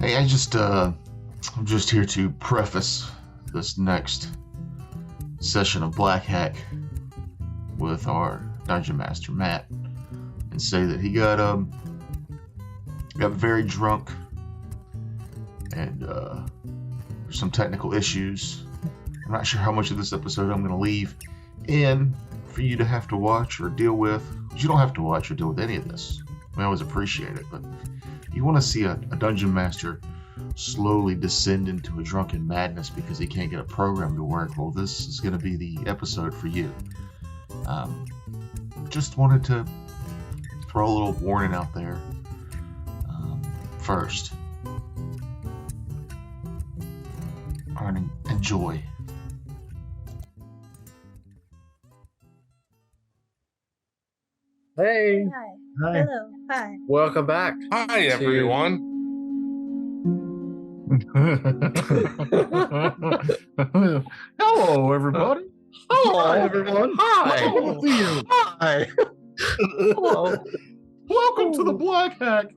Hey, I'm just here to preface this next session of Black Hack with our Dungeon Master, Matt, and say that he got very drunk and there's some technical issues. I'm not sure how much of this episode I'm going to leave in for you to have to watch or deal with. You don't have to watch or deal with any of this. We always appreciate it, but you want to see a Dungeon Master slowly descend into a drunken madness because he can't get a program to work. Well, this is going to be the episode for you. Just wanted to throw a little warning out there first. Enjoy. Hey. Hi. Hi. Hello. Hi. Welcome back. Hi, everyone. Hello, everybody. Hello, everyone. Hi. Hello to you. Hi. Hello. Welcome to the Black Hack.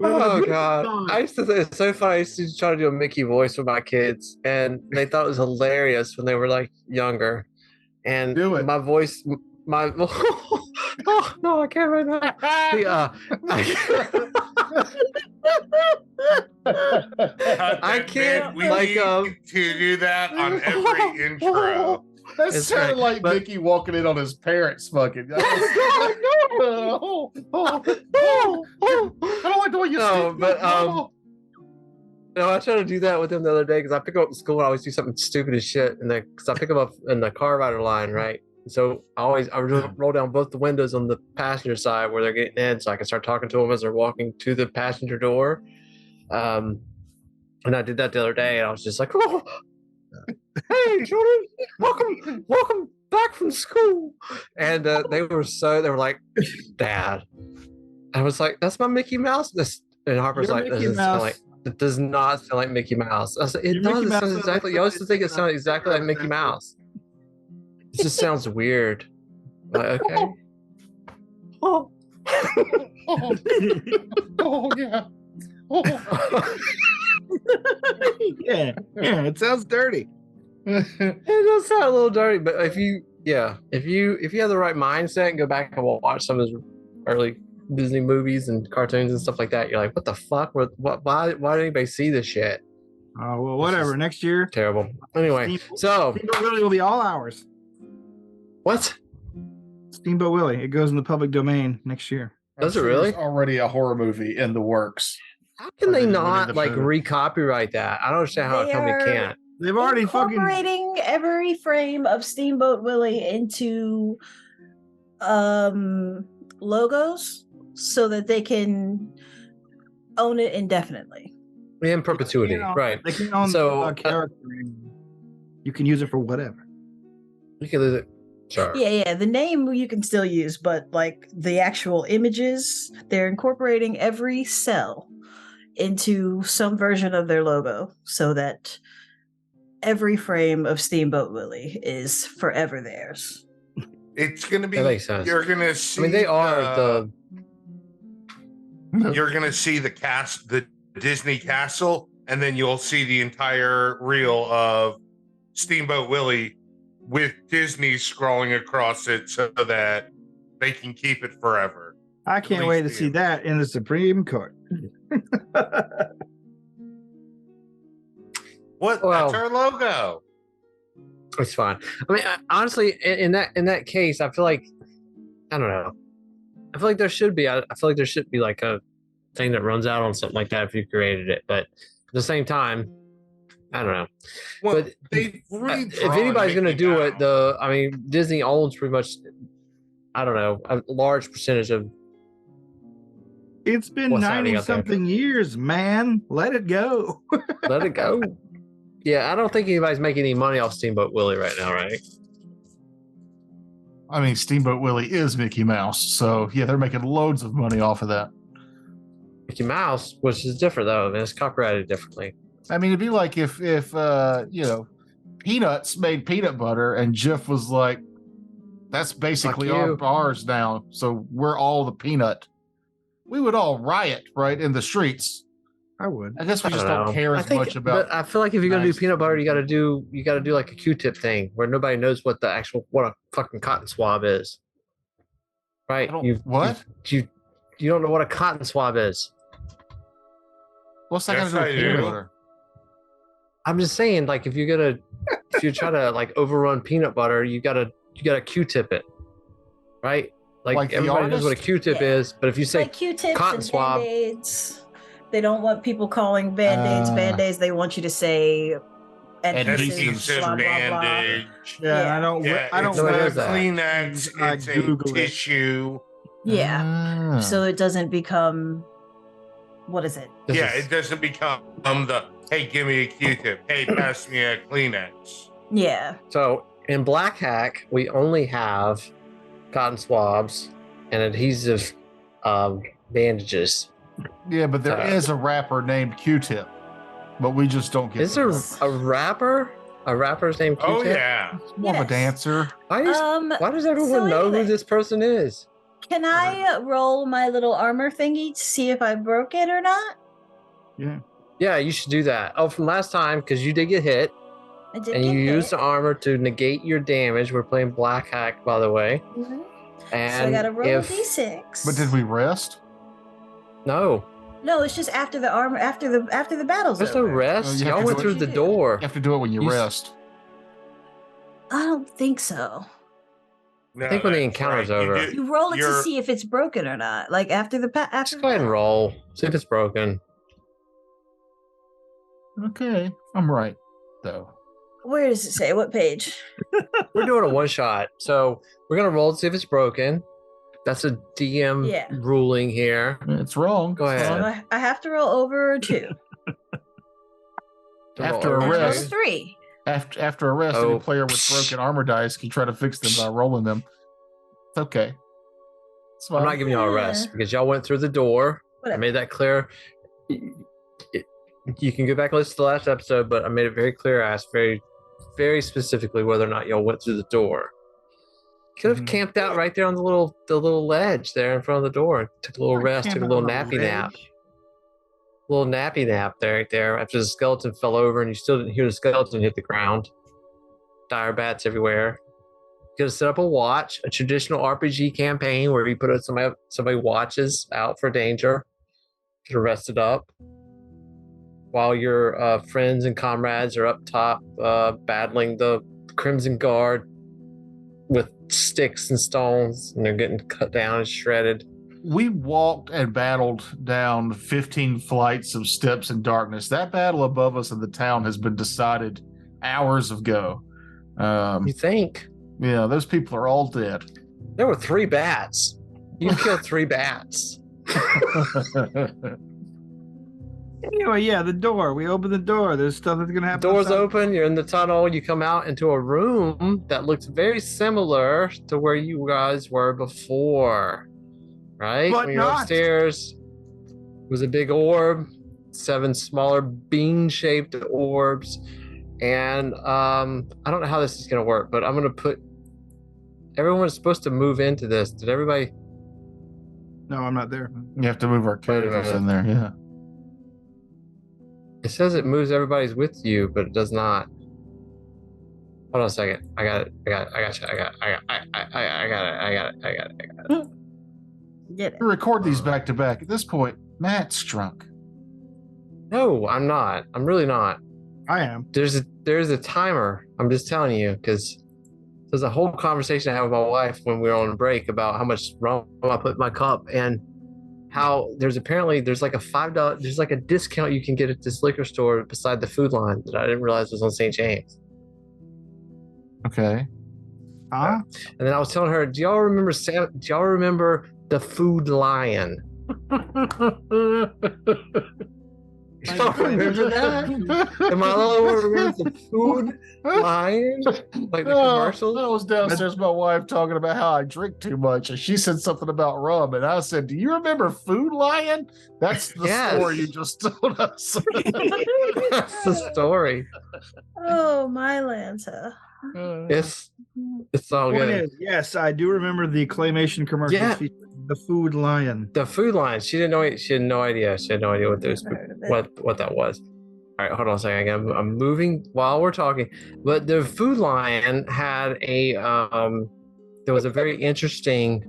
Oh God! I used to think it's so funny. I used to try to do a Mickey voice with my kids, and they thought it was hilarious when they were like younger. And Do it. my voice, my oh no, I can't right now. I can't We like need to do that on every intro. That It's sounded right, like but- Mickey walking in on his parents fucking. I don't like the way you No, speak. but No, I tried to do that with him the other day because I pick him up at school and I always do something stupid as shit. And because I pick him up in the car rider line, right? So I roll down both the windows on the passenger side where they're getting in, so I can start talking to them as they're walking to the passenger door. And I did that the other day, and I was just like, "Oh, hey, children, welcome back from school." And they were like, "Dad," I was like, "That's my Mickey Mouse." And Harper's You're like, Mickey "This Mouse. it does not sound like Mickey Mouse." I said, "It Your does. Mickey It Mouse sounds sounds exactly. like You always think it sounds exactly like Mickey Mouse. It just sounds weird." Like, okay. Oh, yeah. Oh. Yeah, it sounds dirty. It does sound a little dirty, but if you have the right mindset and go back and watch some of his early Disney movies and cartoons and stuff like that, you're like, what the fuck? Why did anybody see this shit? Oh well, whatever. Next year, Terrible. Anyway, so Steamboat Willie will be all ours. what? Steamboat Willie. It goes in the public domain next year. Does it really? There's already a horror movie in the works. How can they Winnie not the like Pooh. recopyright that? I don't understand how a They company are- can't. They've already fucking. Incorporating every frame of Steamboat Willie into logos so that they can own it indefinitely. In perpetuity, You know, right? They can own So, the character. You can use it for whatever. You can lose it. Sure. Yeah, the name you can still use, but like the actual images, they're incorporating every cell into some version of their logo so that every frame of Steamboat Willie is forever theirs. It's gonna be. That makes sense. You're gonna see. I mean, they are You're gonna see the Disney castle, and then you'll see the entire reel of Steamboat Willie with Disney scrolling across it, so that they can keep it forever. I can't least wait to the see image. that in the Supreme Court. What? Well- That's our logo. It's fine. I mean, honestly, in that case, I feel like I don't know. I feel like there should be. I feel like there should be like a thing that runs out on something like that if you created it. But at the same time, I don't know. Well, But they've if anybody's going to do it, Disney owns pretty much. I don't know, a large percentage of. It's been What's happening 90 out there? something years, man. Let it go. Let it go. Yeah, I don't think anybody's making any money off Steamboat Willie right now, right? I mean, Steamboat Willie is Mickey Mouse, so yeah, they're making loads of money off of that. Mickey Mouse, which is different though. I mean, it's copyrighted differently. I mean, it'd be like if Peanuts made peanut butter, and Jif was like, That's basically Fuck you. ours now. So we're all the peanut. We would all riot, right, in the streets. I would. I guess we just I don't know. care I as think, much about. but I feel like if you're gonna do nice peanut butter, things. you gotta do like a Q-tip thing where nobody knows what a fucking cotton swab is. Right? What? You don't know what a cotton swab is. What's that Yes, got to do with I peanut do. butter? I'm just saying, like, if you try to like overrun peanut butter, you gotta Q-tip it, right? Like the everybody knows what a artist? Q-tip Yeah. is, but if you say Like Q-tips cotton and swab, Band-Aids. They don't want people calling Band-Aids Band-Aids. They want you to say adhesive, Adhesive blah, blah, blah. bandage. Yeah, Yeah. I don't. Yeah, I don't it's Nobody not a knows that. Kleenex. I It's a Google it. tissue. Yeah. Ah. So it doesn't become, what is it? this Yeah, is- it doesn't become the, hey, give me a Q-tip. Hey, pass me a Kleenex. Yeah. So in Black Hack, we only have cotton swabs and adhesive bandages. Yeah, but there So- is a rapper named Q-Tip, but we just don't get. Is there a rapper? A rapper's named Q-tip? Oh, yeah. It's more of a Yes. dancer. Why does everyone so know anyway, who this person is? Can I roll my little armor thingy to see if I broke it or not? Yeah. Yeah, you should do that. Oh, from last time, because you did get hit, I did and get you hit. used the armor to negate your damage. We're playing Black Hack, by the way. Mhm. And So I gotta roll if a d6. But did we rest? no, No, it's just after the armor, after the battle's there's no over. rest. Oh, you have Y'all to went do through it. the door. You have to do it when you You s- rest. I don't think so. No, I think when the that's encounter's right. over. You roll it to You're- see if it's broken or not. Like after the after. Just go ahead and roll. See if it's broken. Okay, I'm right, though. Where does it say? What page? We're doing a one shot, so we're gonna roll to see if it's broken. That's a DM Yeah. ruling here. It's wrong. Go It's ahead. So fine. I have to roll over a 2. To After roll a And I rolled a rest. 3. After a rest, Oh. any player with broken armor dice can try to fix them by rolling them. It's okay. It's fine. I'm not giving y'all a rest Yeah. because y'all went through the door. I Whatever. made that clear. You can go back and listen to the last episode, but I made it very clear. I asked very, very specifically whether or not y'all went through the door. Could have Mhm. camped out right there on the little ledge there in front of the door. Took a little rest, took a little nappy nap. Little nappy nap there after the skeleton fell over and you still didn't hear the skeleton hit the ground. Dire bats everywhere. You could have set up a watch, a traditional RPG campaign where you put out somebody watches out for danger. Could have rested up while your friends and comrades are up top battling the Crimson Guard with sticks and stones, and they're getting cut down and shredded. We walked and battled down 15 flights of steps in darkness. That battle above us in the town has been decided hours ago. You think? Yeah, those people are all dead. There were 3 bats. You killed 3 bats. Anyway, yeah, the door. We open the door. There's stuff that's gonna happen. Doors outside. open, you're in the tunnel, you come out into a room that looks very similar to where you guys were before. Right? But when you're not. upstairs, was a big orb, 7 smaller bean-shaped orbs. And I don't know how this is gonna work, but I'm gonna put everyone's supposed to move into this. Did everybody? No, I'm not there. You have to move our characters minute. in there, yeah. It says it moves everybody's with you, but it does not. Hold on a second. I got it. I got it. Get it. We record these back to back. At this point, Matt's drunk. No, I'm not. I'm really not. I am. There's a timer. I'm just telling you because there's a whole conversation I had with my wife when we were on break about how much rum I put in my cup and how there's like a $5 there's like a discount you can get at this liquor store beside the food line that I didn't realize was on St. James. Okay. Huh? And then I was telling her, do y'all remember the Food Lion? Y'all remember that? Am I the only one who remembers the food lion? Like the commercials? I was downstairs with my wife talking about how I drink too much, and she said something about rum, and I said, "Do you remember Food Lion?" That's the story you just told us. That's the story. Oh, my Lanta. It's all Point good. is, yes, I do remember the claymation commercials Yeah. featuring the food lion. The food line. She didn't know. She had no idea. She had no idea what those Never heard of it. what that was. All right, hold on a second. I'm moving while we're talking. But the food lion had a there was a very interesting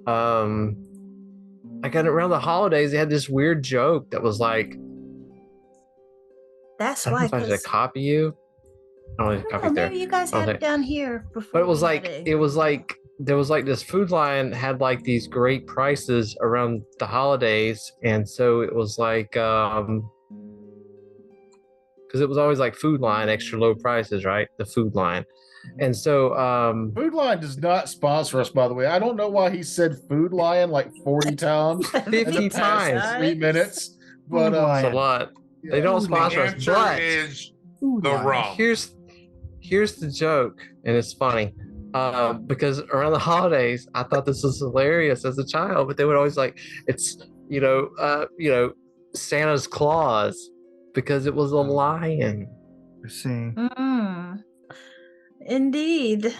like around the holidays they had this weird joke that was like, That's I don't know why. if I should copy you. I don't know, Oh, copy there. maybe you guys had it down here before. But it was we like had it was like there was like this food lion had like these great prices around the holidays, and so it was like because it was always like Food Line extra low prices, right? The Food Line. And so Food Lion does not sponsor us, by the way. I don't know why he said Food Lion like 40 times in 50 the past times. 3 minutes. But It's a lot. They don't yeah. sponsor us, Answer but is Food the lion. rum. here's the joke, and it's funny. Because around the holidays, I thought this was hilarious as a child, but they would always like it's Santa's Claus because it was a lion. You're seeing. Indeed.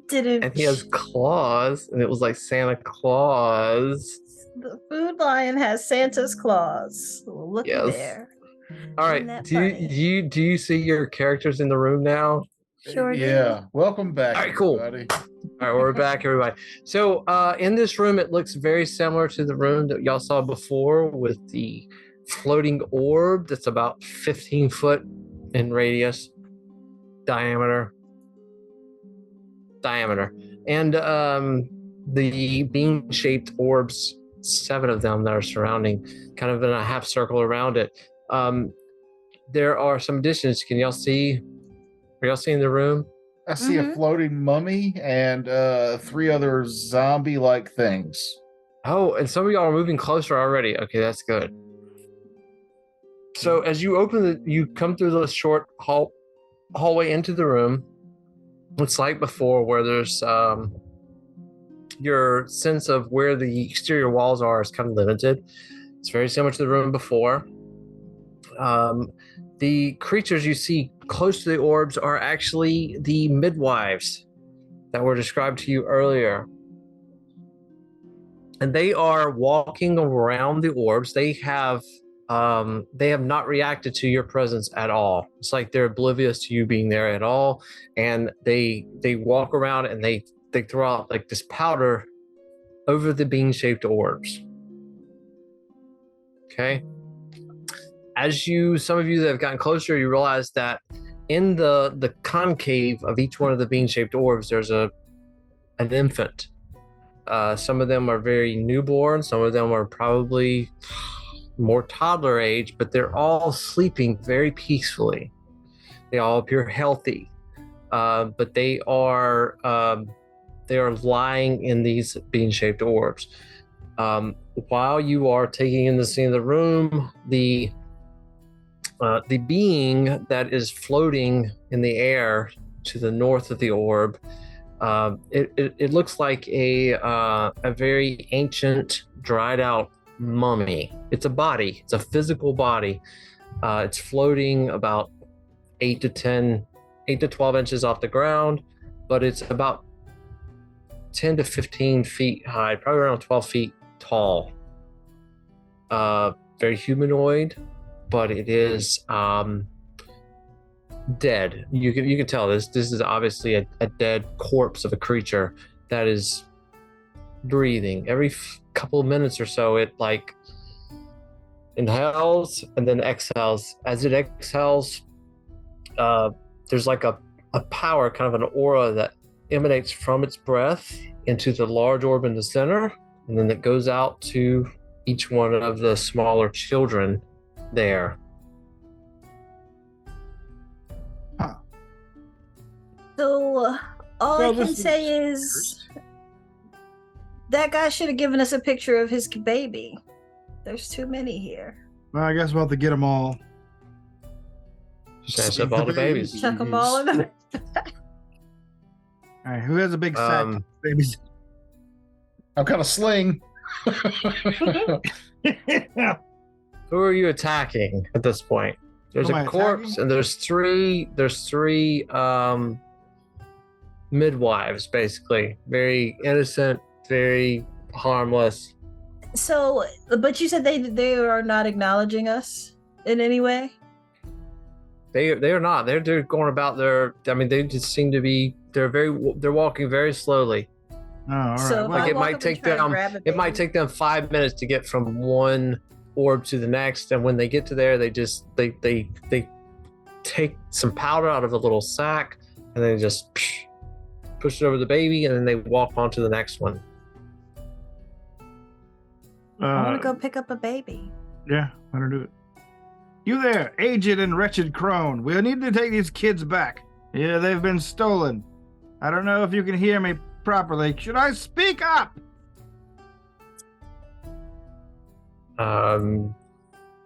Didn't. And he has claws, and it was like Santa Claus. The Food Lion has Santa's claws. Look Yes. there. All Isn't right, that do funny? you see your characters in the room now? Sure. Yeah. Welcome back, All right, cool. everybody. All right, we're back, everybody. So in this room, it looks very similar to the room that y'all saw before with the floating orb that's about 15 foot in radius, diameter. And the bean-shaped orbs, 7 of them that are surrounding, kind of in a half circle around it. There are some additions. Can y'all see? Are y'all seeing the room? I see a floating mummy and 3 other zombie-like things. Oh, and some of y'all are moving closer already. Okay, that's good. So as you you come through the short hallway into the room. It's like before, where there's your sense of where the exterior walls are is kind of limited. It's very similar to the room before. The creatures you see close to the orbs are actually the midwives that were described to you earlier. And they are walking around the orbs. They have not reacted to your presence at all. It's like they're oblivious to you being there at all. And they walk around and they throw out like this powder over the bean-shaped orbs. Okay. As some of you that have gotten closer, you realize that in the concave of each one of the bean-shaped orbs, there's an infant. Some of them are very newborn. Some of them are probably more toddler age, but they're all sleeping very peacefully. They all appear healthy, but they are lying in these bean-shaped orbs. While you are taking in the scene of the room, the being that is floating in the air to the north of the orb, it looks like a very ancient, dried out mummy. It's a body. It's a physical body. It's floating about 8 to 12 inches off the ground, but it's about 10 to 15 feet high, probably around 12 feet tall. Very humanoid, but it is dead. You can tell this is obviously a dead corpse of a creature that is breathing. Every couple of minutes or so, it like inhales and then exhales. As it exhales, there's like a power, kind of an aura that emanates from its breath into the large orb in the center, and then it goes out to each one of the smaller children there. So all Well, I can this say is that guy should have given us a picture of his baby. There's too many here. Well, I guess we'll have to get them all. Snatch Save up all the the babies. Chuck them all in the. All right, who has a big sack of babies? I've got a sling. Who are you attacking at this point? There's Who am a I corpse attacking? and there's three midwives, basically. Very innocent, very harmless. So, but you said they are not acknowledging us in any way. They are not. They're going about their. I mean, they just seem to be. They're walking very slowly. Oh, all right. So if Well, I Like it walk might up and take try and them. grab a It might baby. take them 5 minutes to get from one orb to the next, and when they get to there, they just they take some powder out of a little sack, and they just push it over the baby, and then they walk on to the next one. I want to go pick up a baby. Yeah, let her do it. You there, aged and wretched crone. We'll need to take these kids back. Yeah, they've been stolen. I don't know if you can hear me properly. Should I speak up?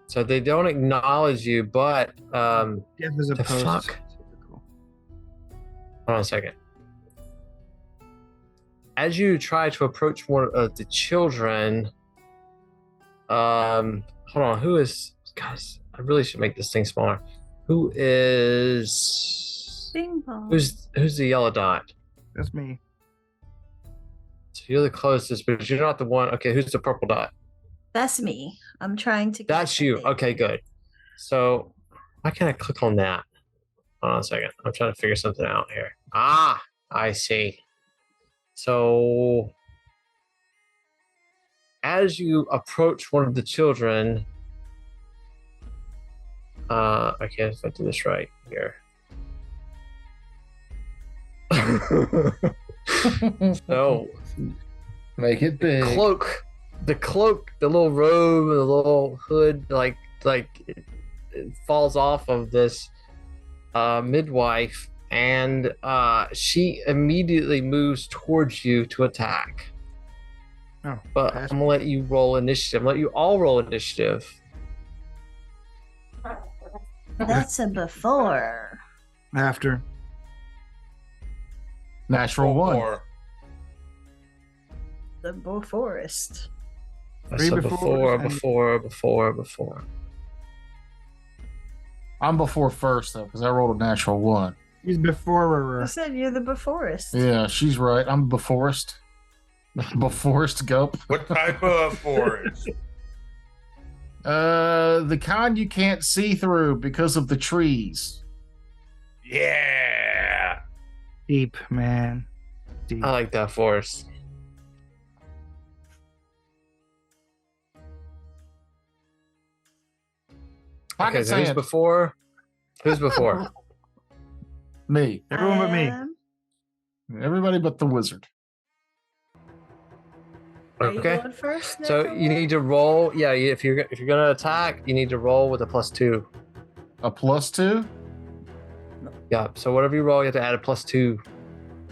So they don't acknowledge you, but Death is a the post. fuck? Hold on a second. As you try to approach one of the children, hold on, who is? Guys, I really should make this thing smaller. Who is? Bing bong. Who's the yellow dot? That's me. So you're the closest, but you're not the one. Okay, who's the purple dot? That's me. I'm trying to. That's catch a you. baby. Okay, good. So why can't I click on that? Hold on a second. I'm trying to figure something out here. Ah, I see. So as you approach one of the children, I can't if I do this right here. So Make it big. the cloak, the little robe, the little hood, like it falls off of this midwife, and she immediately moves towards you to attack. Oh, But pass I'm gonna let you roll initiative. Let you all roll initiative. That's a before. After. Natural one. Or The forest. Three So befores and- before. I'm before first though, because I rolled a natural one. He's before. I said you're the beforest. Yeah, she's right. I'm beforest. Beforest Gump. what type of forest? The kind you can't see through because of the trees. Yeah. Deep, man. Deep. I like that force. Okay, so who's Sand. before? Who's before? Me. Everyone but me. Everybody but the wizard. Are you Okay. going first? So Natural you one? need to roll. Yeah, if you're gonna attack, you need to roll with a +2. A +2? Yeah. So whatever you roll, you have to add a +2.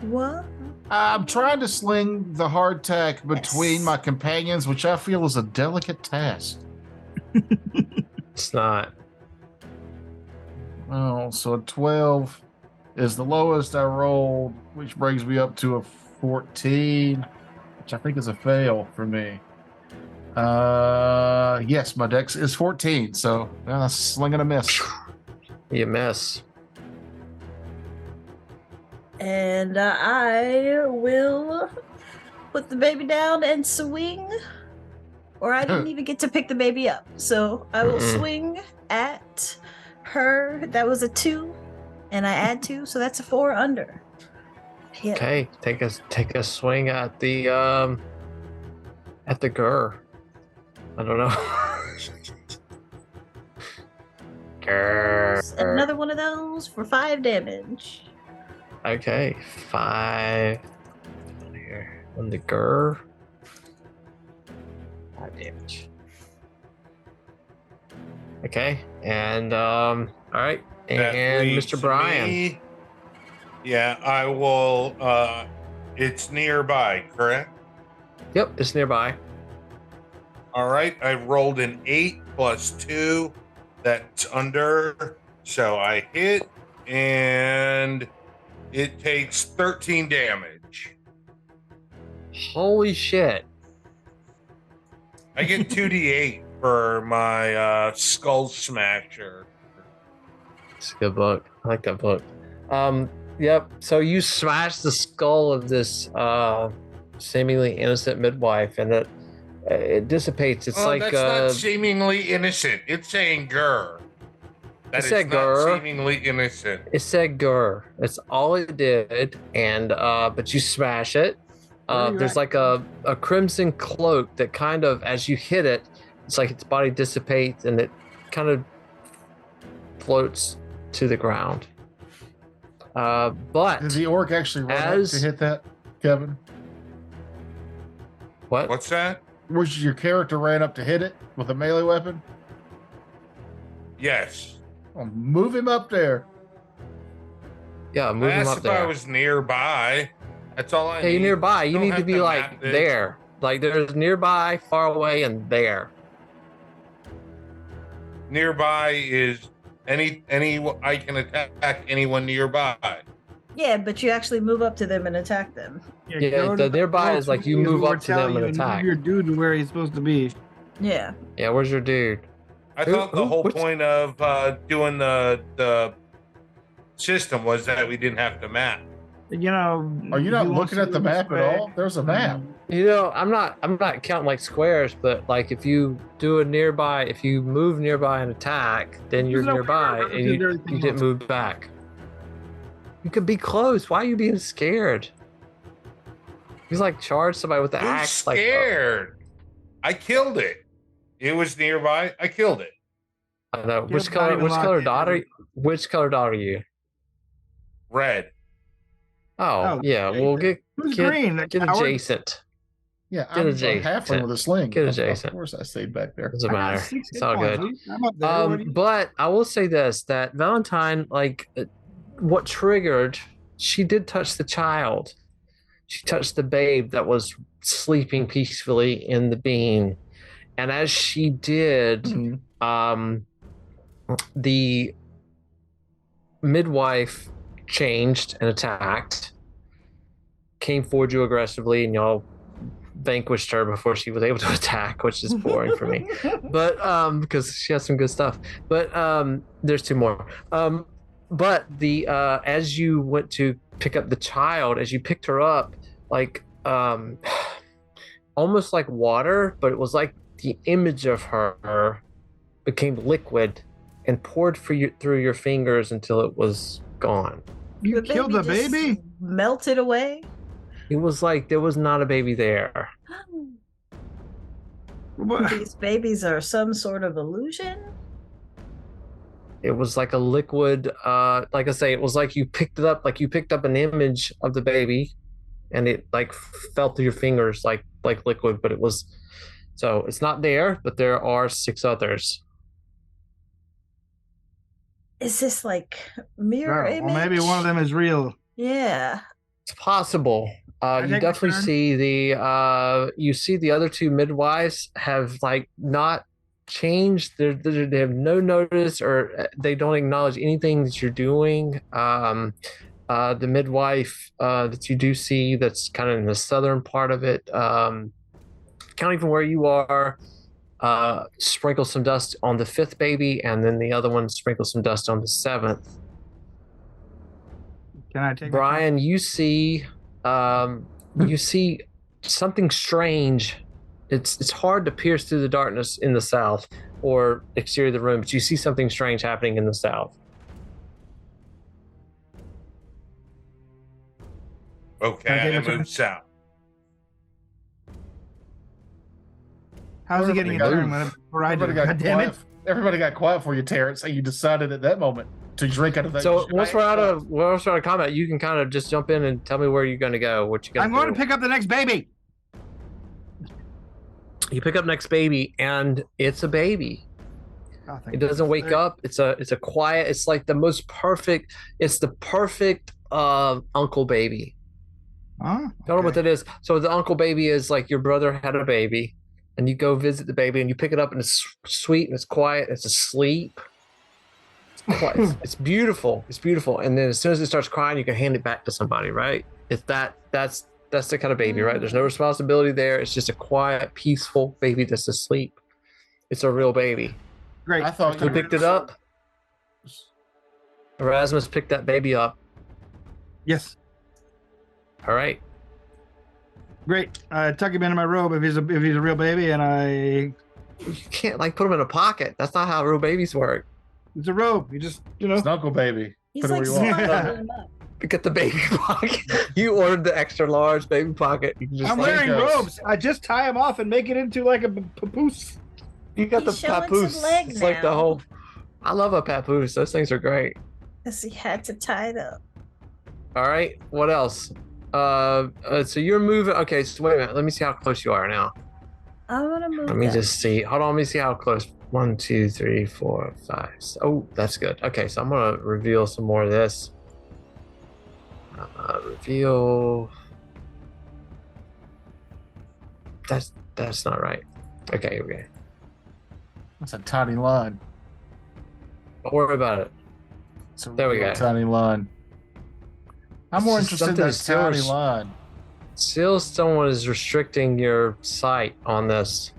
What? I'm trying to sling the hardtack between Yes. my companions, which I feel is a delicate task. It's not. Oh, so a 12 is the lowest I rolled, which brings me up to a 14, which I think is a fail for me. Yes, my dex is 14, so that's a sling and a miss. You miss. And I will put the baby down and swing. Or I didn't even get to pick the baby up. So I will Mm-mm. swing at her. That was a 2. And I add 2, so that's a 4 under. Hit. Okay. Take a swing at the Gur. I don't know. Gur. Another one of those for 5 damage. Okay, 5 here on the Gur. 5 damage. Okay, and all right, That and leaves Mr. Brian. me. Yeah, I will. It's nearby, correct? Yep, it's nearby. All right. I rolled an 8 +2. That's under. So I hit, and it takes 13 damage. Holy shit. I get 2d8 for my Skull Smasher. It's a good book. I like that book. Yep. So you smash the skull of this seemingly innocent midwife, and it dissipates. It's like that's not seemingly innocent. It's saying "gur." That It is said not "gur." seemingly innocent. It said "gur." That's all it did, and but you smash it. There's like a crimson cloak that kind of, as you hit it, it's like its body dissipates and it kind of floats to the ground. But Did the orc actually run up to hit that, Kevin? What? What's that? Was your character ran up to hit it with a melee weapon? Yes. Well, move him up there. Yeah, I move him asked up if there. I was nearby. That's all I need. Hey, you're nearby. You Don't need to have be like map it. there. Like there's nearby, far away, and there. Nearby is any I can attack anyone nearby. Yeah, but you actually move up to them and attack them. Yeah, go the to nearby orcs is like you who move were up to them telling and you move attack. your dude to where he's supposed to be. Yeah. Yeah, where's your dude? I Who- thought the who- whole which- point of doing the system was that we didn't have to map. You know, Are you not he wants looking to at the do map at swag. all? There's a map. You know, I'm not counting like squares, but like if you do a nearby, if you move nearby and attack, then you're There's no nearby way and you everything didn't else. move back. You could be close. Why are you being scared? He's like charge somebody with the Who's axe. Like, scared? I killed it. It was nearby. I killed it. I don't know. Yeah, Which but not color? even Which locked color in, dot are is you? Which color dot are you? Red. Oh, Oh, yeah. We'll get Who's Get- green? That get coward? adjacent. Yeah, Get I'm a adjacent. halfling with a sling. Get Of adjacent. course I stayed back there. Doesn't I got matter. 6 It's hit all points. good. I'm up there. What do you- But I will say this: that Valentine, like, what triggered? She did touch the child. She touched the babe that was sleeping peacefully in the bean, and as she did, Mhm. The midwife changed and attacked, came forward you aggressively, and y'all vanquished her before she was able to attack, which is boring for me. But because she has some good stuff. But there's 2 more. But the as you went to pick up the child, as you picked her up, like almost like water, but it was like the image of her became liquid and poured through your fingers until it was gone. You killed the just baby? melted away. It was like there was not a baby there. What? These babies are some sort of illusion. It was like a liquid, like I say, it was like you picked it up, like you picked up an image of the baby and it like fell through your fingers like liquid, but it was, so it's not there, but there are 6 others. Is this like mirror image? Well, maybe one of them is real. Yeah. It's possible. You take a definitely turn? see the other 2 midwives have like not changed. They have no notice, or they don't acknowledge anything that you're doing. The midwife that you do see, that's kind of in the southern part of it, counting from where you are, sprinkle some dust on the 5th baby, and then the other one sprinkle some dust on the 7th. Can I take Brian, you see something strange. It's hard to pierce through the darkness in the south or exterior of the room, but you see something strange happening in the south. Okay, Okay, I what's moved south. How's he getting a Everybody turn before I do? Everybody God got damn it. quiet. Everybody got quiet for you, Terrence, and you decided at that moment to drink out of that. So once we're out of combat, you can kind of just jump in and tell me where you're going to go. What you got? I'm going to pick up the next baby. You pick up next baby, and it's a baby. Oh, thank It doesn't wake up. It's a quiet. It's like the most perfect. It's the perfect uncle baby. Huh? Don't know what that is. So the uncle baby is like your brother had a baby, and you go visit the baby, and you pick it up, and it's sweet and it's quiet. It's asleep. It's beautiful. It's beautiful. And then as soon as it starts crying, you can hand it back to somebody, right? That's the kind of baby, right? There's no responsibility there. It's just a quiet, peaceful baby that's asleep. It's a real baby. Great. I thought Who picked it up? Erasmus picked that baby up. Yes. All right. Great. I tuck him into my robe if he's a real baby, and You can't like put him in a pocket. That's not how real babies work. it's a robe. You just Snuggle baby. He's Put it like where you want. snuggling him up. Pick up the baby pocket. You ordered the extra large baby pocket. You can just I'm like, wearing goes. robes. I just tie him off and make it into like a papoose. you got He's the showing some papoose. leg It's like the now. whole. I love a papoose. Those things are great. Because he had to tie it up. All right. What else? So you're moving. Okay. So wait a minute. Let me see how close you are now. I'm gonna move. Let me that. just see. Hold on. Let me see how close. 1, 2, 3, 4, 5. Oh, that's good. Okay. So I'm gonna reveal some more of this. Reveal. That's not right. Okay. Okay. That's a tiny line. Don't worry about it. It's a There we real go. tiny line. I'm more It's just interested in something that to still tiny res- line. Still, someone is restricting your sight on this.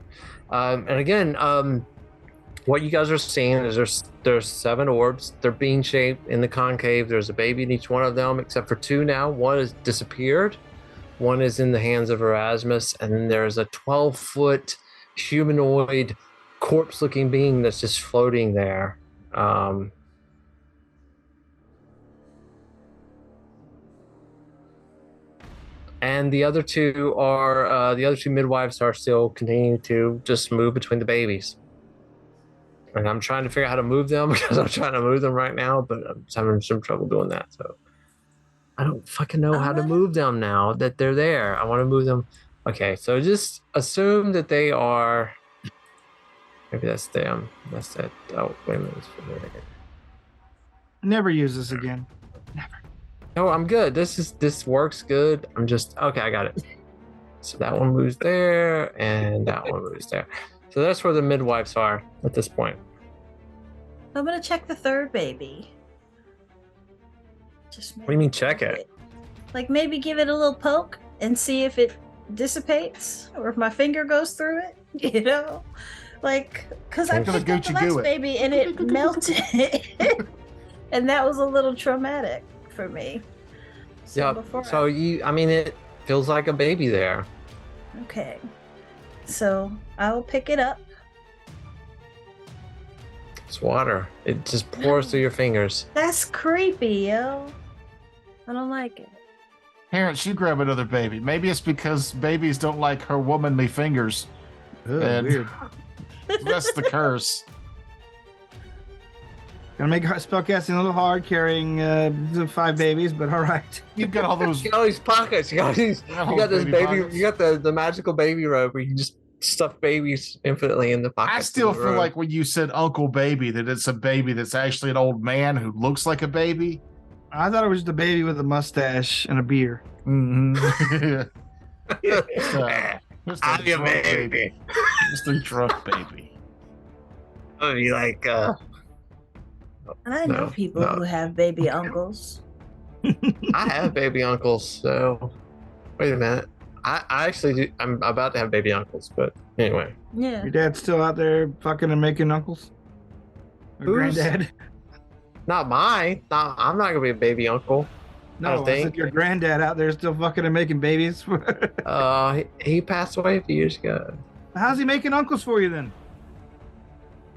And again, what you guys are seeing is there's 7 orbs. They're bean shaped in the concave. There's a baby in each one of them, except for 2 now. One has disappeared. One is in the hands of Erasmus, and then there's a 12-foot humanoid corpse-looking being that's just floating there. And the other 2 are the other 2 midwives are still continuing to just move between the babies. And I'm trying to figure out how to move them because I'm trying to move them right now, but I'm just having some trouble doing that. So I don't fucking know how to move them now that they're there. I want to move them. Okay, so just assume that they are. Maybe that's them. That's it. Oh, wait a minute. Never use this again. No, I'm good. This works good. I'm just okay. I got it. So that one moves there, and that one moves there. So that's where the midwives are at this point. I'm gonna check the third baby. What do you mean check it? Like maybe give it a little poke and see if it dissipates or if my finger goes through it. You know, like because I Think of a picked up the Gucci last Goo it. baby and it melted, and that was a little traumatic for me. So Yeah. before So I mean, it feels like a baby there. okay, so I'll pick it up. It's water. It just pours through your fingers. That's creepy, yo. I don't like it. Parents, you grab another baby. Maybe it's because babies don't like her womanly fingers. Ugh, And- weird. That's the curse. Gonna make spellcasting a little hard carrying the 5 babies, but all right. You've got all those. You got all these pockets. You got these. all You got this baby baby. pockets. You got the magical baby robe where you can just stuff babies infinitely in the pockets. I still of the feel robe. like when you said Uncle Baby, that it's a baby that's actually an old man who looks like a baby. I thought it was just a baby with a mustache and a beer. Mm-hmm. I'm your baby. Just a drunk baby. Oh, you like I know No, people no. who have baby uncles. I have baby uncles, so wait a minute. I actually do, I'm about to have baby uncles, but anyway. Yeah. Your dad's still out there fucking and making uncles? Or Who's- granddad? Not mine. No, I'm not gonna be a baby uncle. No, don't I said think. your granddad out there still fucking and making babies. He passed away a few years ago. How's he making uncles for you then?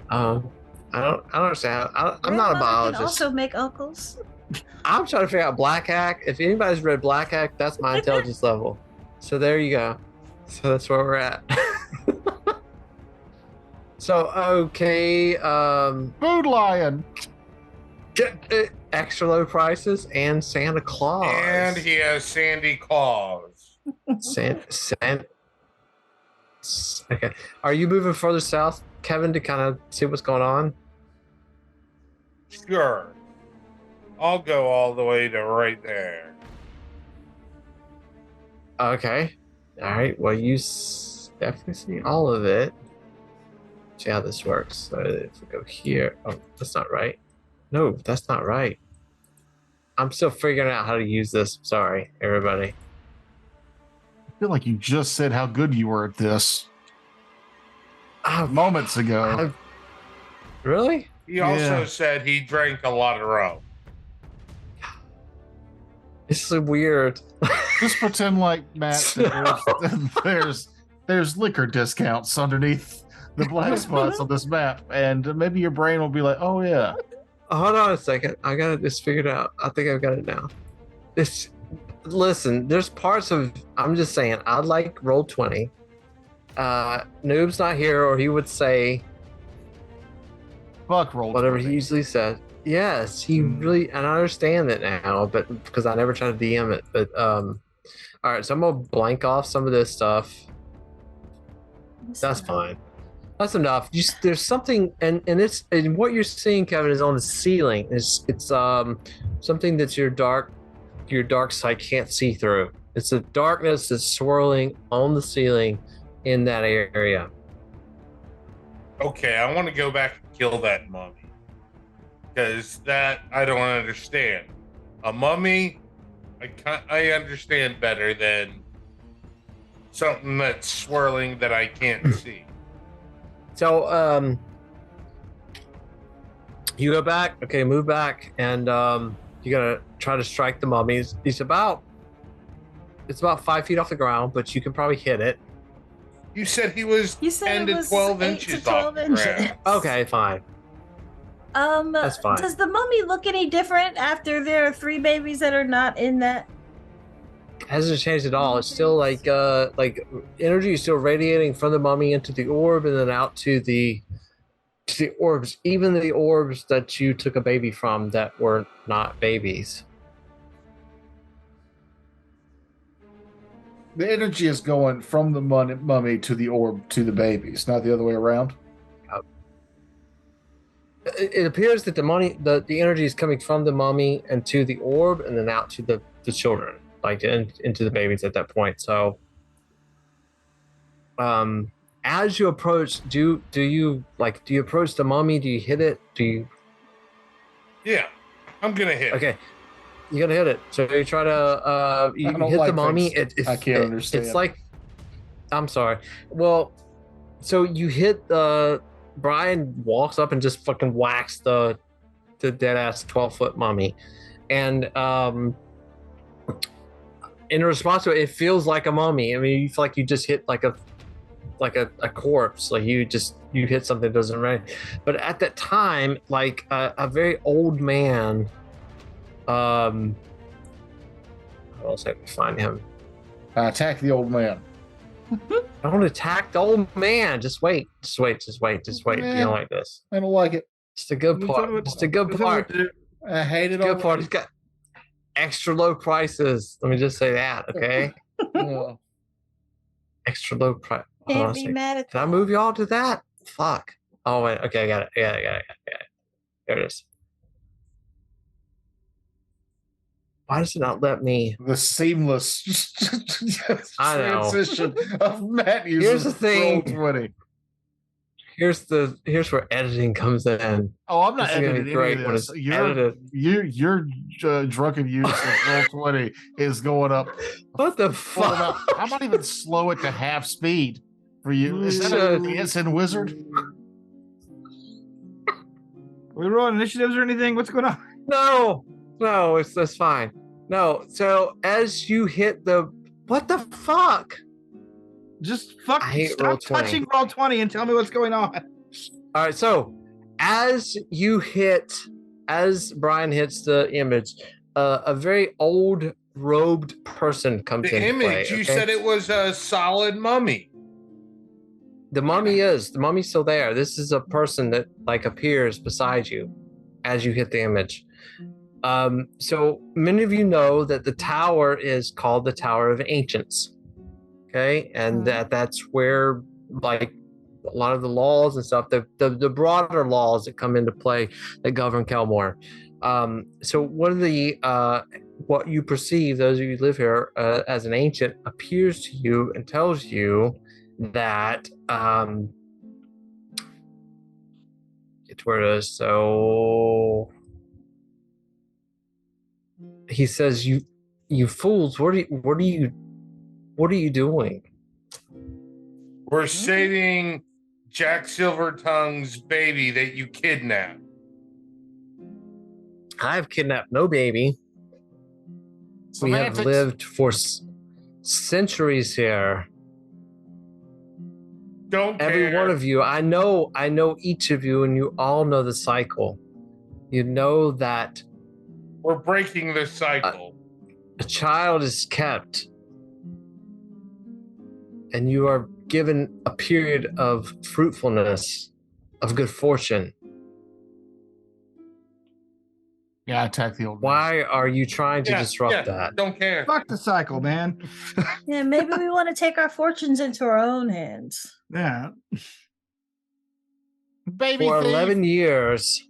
I don't understand. I'm not a Grandmother can biologist. also make uncles. I'm trying to figure out Black Hack. If anybody's read Black Hack, that's my intelligence level. So there you go. So that's where we're at. So okay, Food Lion. extra low prices and Santa Claus. And he has Sandy Claus. Okay. Are you moving further south, Kevin, to kind of see what's going on? Sure. I'll go all the way to right there. Okay. All right. Well, you definitely see all of it. See how this works. So if we go here, oh, that's not right. No, that's not right. I'm still figuring out how to use this. Sorry, everybody. I feel like you just said how good you were at this moments ago. Really? He also said he drank a lot of rum. This is weird. Just pretend like, Matt, that there's liquor discounts underneath the black spots on this map, and maybe your brain will be like, oh yeah. Hold on a second. I got it just figured out. I think I've got it now. Listen, there's parts of, I'm just saying, I like Roll20. Noob's not here, or he would say, fuck Roll20. Whatever he usually says. Yes, he really, and I understand that now, but because I never try to DM it. But all right, so I'm gonna blank off some of this stuff. That's fine. That's enough. There's something, and what you're seeing, Kevin, is on the ceiling. It's something that your dark side can't see through. It's a darkness that's swirling on the ceiling in that area. Okay, I want to go back and kill that mummy. Because that I don't understand. A mummy, I understand better than something that's swirling that I can't see. So you go back, okay, move back, and you gotta try to strike the mummy. It's about 5 feet off the ground, but you can probably hit it. You said he was 10 to 12 inches off the ground. Okay, fine. That's fine. Does the mummy look any different after there are 3 babies that are not in that? Hasn't changed at all. It's still like energy is still radiating from the mummy into the orb and then out to the orbs, even the orbs that you took a baby from that were not babies. The energy is going from the mummy to the orb to the babies, not the other way around. It appears that the energy is coming from the mummy and to the orb and then out to the children, like into the babies at that point. So as you approach, do you approach the mummy? Do you hit it? Yeah, I'm gonna hit. Okay, you gotta hit it. So you try to you hit the mummy. I can't understand. It's like, I'm sorry. Well, so you hit Brian walks up and just fucking whacks the dead ass 12-foot mummy, and in response to it, it feels like a mummy. I mean, you feel like you just hit like a corpse, like you hit something that doesn't rain. But at that time, like a very old man, how else I can find him? Attack the old man. Don't attack the old man. Just wait. You don't like this. I don't like it. It's a good part. It's a good part. I hate it. Good part. It's got extra low prices. Let me just say that, okay? Yeah. Extra low price. Can't be mad at Can I move y'all to that? Fuck. Oh wait. Okay, I got it. Yeah, I got it. There it is. Why does it not let me? The seamless transition of Matt using Here's the thing. Roll20. Here's where editing comes in. Oh, I'm not This is gonna editing be great any when of this. it's edited. Your drunken use of Roll20 is going up. What the fuck? I might even slow it to half speed for you. Is that a dancing wizard? We rolling initiatives or anything? What's going on? No, that's fine. No, so as you hit what the fuck? Just I hate stop touching Roll20 and tell me what's going on. All right, so as Brian hits the image, a very old robed person comes in. The image, play, you okay? said it was a solid mummy. The mummy's still there. This is a person that like appears beside you as you hit the image. So many of you know that the tower is called the Tower of Ancients. Okay, and that's where like a lot of the laws and stuff, the broader laws that come into play that govern Kelmore. So one of the what you perceive, those of you who live here, as an ancient appears to you and tells you that get where it is. So he says, "You fools! What are you doing?" We're saving Jack Silvertongue's baby that you kidnapped. I've kidnapped no baby. We have Semantics. lived for centuries here. Don't Every care. one of you. I know each of you, and you all know the cycle. You know that We're breaking the cycle. a child is kept, and you are given a period of fruitfulness, of good fortune. Yeah, attack the old man. Why are you trying to disrupt that? Don't care. Fuck the cycle, man. Yeah, maybe we want to take our fortunes into our own hands. Yeah. Baby For thief. 11 years,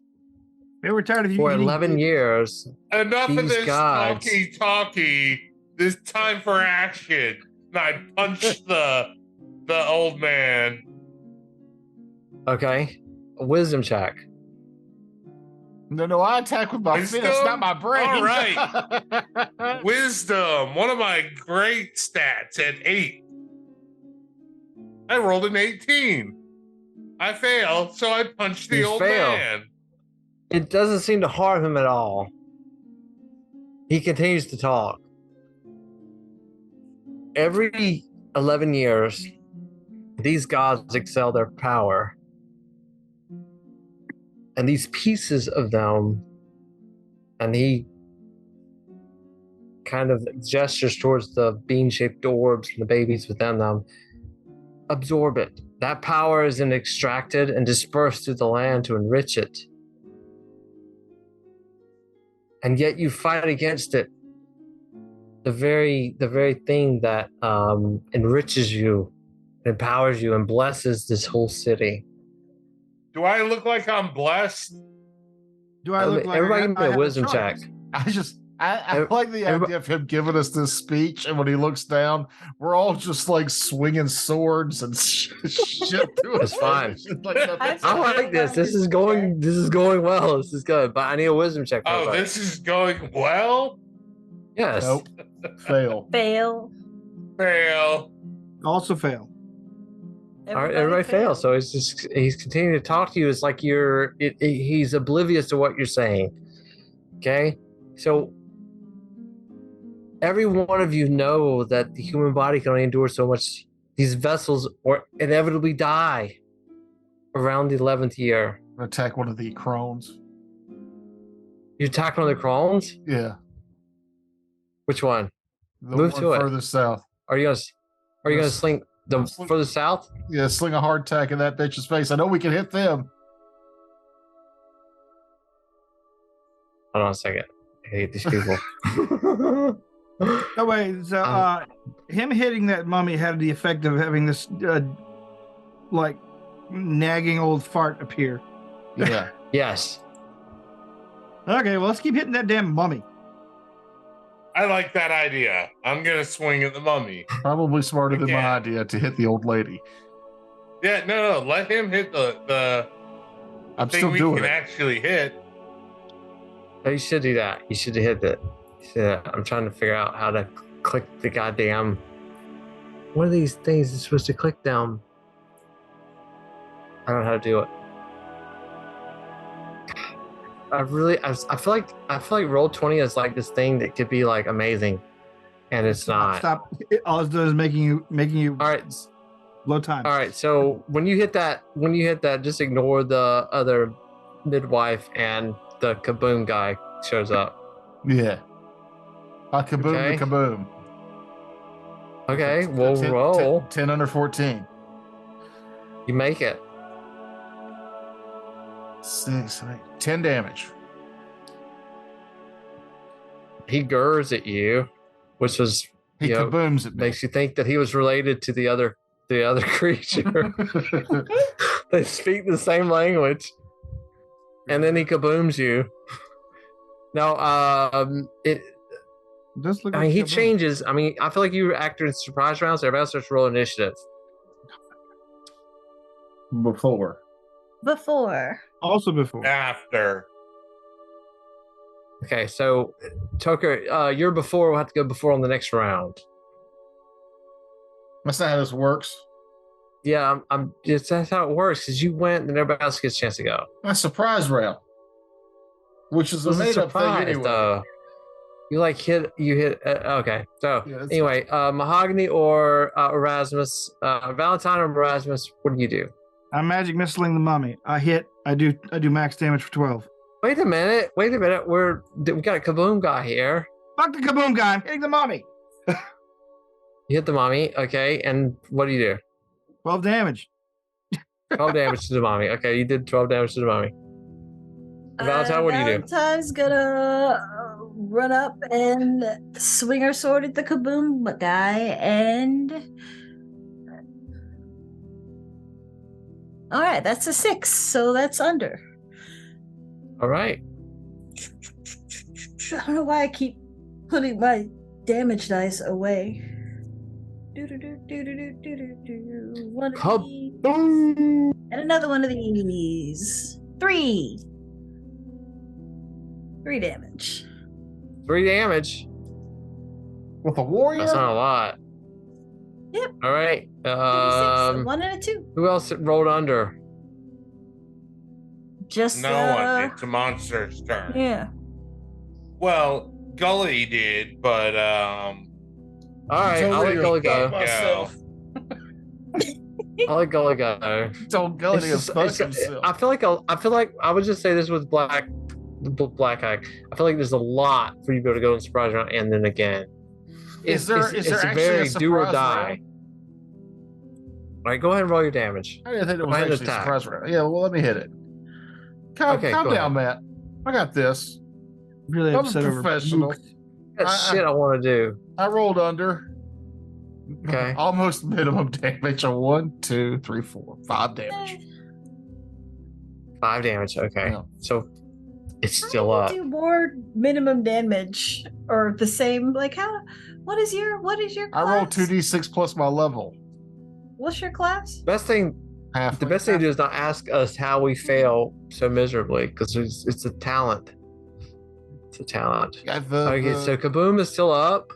They were tired of you for eating 11 baby. years, Enough of These this gods. talkie. This time for action. And I punched the old man. okay? A wisdom check. No, I attack with my Wisdom? fist, not my brain. All right. Wisdom, one of my great stats at 8. I rolled an 18. I fail, so I punched the You old fail. man. It doesn't seem to harm him at all. He continues to talk. Every 11 years, these gods excel their power. And these pieces of them, and he kind of gestures towards the bean-shaped orbs and the babies within them, absorb it. That power is then extracted and dispersed through the land to enrich it. And yet you fight against it. The very thing that enriches you, empowers you, and blesses this whole city. Do I look like I'm blessed? Do I look like everybody I give me a have wisdom choice? check. I like the idea of him giving us this speech, and when he looks down, we're all just like swinging swords and shit through It's fine. I I like this. This is going well. This is good. But I need a wisdom check. for Oh, everybody. this is going well? Yes. Nope. Fail. Fail. Fail. Also fail. All right, everybody fails. So he's continuing to talk to you. It's like he's oblivious to what you're saying. Okay? So every one of you know that the human body can only endure so much. These vessels or inevitably die around the 11th year. Attack one of the crones. You attack one of the crones? Yeah. Which one? The Move one to it. further south. Are you gonna Yes. sling the further south? Yeah, sling a hard tack in that bitch's face. I know we can hit them. Hold on a second. I hate these people. No way. So, him hitting that mummy had the effect of having this, like, nagging old fart appear. Yeah. Yes. Okay, well, let's keep hitting that damn mummy. I like that idea. I'm going to swing at the mummy. Probably smarter than my Yeah. idea to hit the old lady. Yeah, no. Let him hit the I'm thing still we doing can it. actually hit. Oh, you should do that. You should have hit it. Yeah, I'm trying to figure out how to click the goddamn. One of these things is supposed to click down. I don't know how to do it. I feel like Roll20 is like this thing that could be like amazing, and it's not. Stop. All it's doing is making you All right. low time. All right. So when you hit that, just ignore the other midwife and the kaboom guy shows up. Yeah. A kaboom Okay. to kaboom. Okay, we'll roll. 10 under 14. You make it. 6, 8, 10 damage. He gurs at you, which was He kabooms at me. makes you think that he was related to the other creature. They speak the same language, and then he kabooms you. Now, Just look I mean, like he kaboom. changes. I mean, I feel like you were acting in surprise rounds. So everybody else starts to roll initiative. Before. Before. Also before. After. Okay, so Toker, you're before. We'll have to go before on the next round. That's not how this works. Yeah, I'm that's how it works. Because you went, and everybody else gets a chance to go. That's surprise round. Which is It a was a made up thing surprise, anyway. though. You hit. Okay, so Yeah, it's- anyway, Mahogany or Erasmus, Valentine or Erasmus. What do you do? I'm magic missiling the mummy. I do max damage for 12. Wait a minute. We got a kaboom guy here. Fuck the kaboom guy. I'm hitting the mummy. You hit the mommy. Okay, and what do you do? 12 damage. 12 damage to the mommy. Okay, you did 12 damage to the mommy. Valentine, what do you do? Valentine's gonna run up and swing her sword at the kaboom guy and. All right, that's a 6, so that's under. All right. I don't know why I keep putting my damage dice away. One of these, Kaboom! and another one of these. 3 damage. 3 damage. With a warrior? That's not a lot. Yep. All right. 2d6, a 1 and a 2. Who else rolled under? Just No one. It's a monster's turn. Yeah. Well, Gully did, but All right, I'll let Gully go. Myself. I'll let Gully go. Told Gully to It's fuck just- himself. I feel like I would just say this with Black Hack. I feel like there's a lot for you to be able to go in surprise round and then again. Is there it's actually very a do or surprise die. round? All right, go ahead and roll your damage. I didn't think it was Go ahead and actually a attack. surprise round. Yeah, well, let me hit it. Calm Okay, down, go ahead. Matt. I got this. Really I'm upset a over professional. Luke. That's shit I want to do. I rolled under. Okay. Almost minimum damage of 1, 2, 3, 4, 5 damage. 5 damage. Okay. Yeah. So it's How still do up. you do more minimum damage or the same? Like how? What is your class? I rolled 2d6 plus my level. What's your class? Best thing, Half. the best thing to do is not ask us how we fail so miserably because it's a talent. It's a talent. Yeah, Okay, so Kaboom is still up.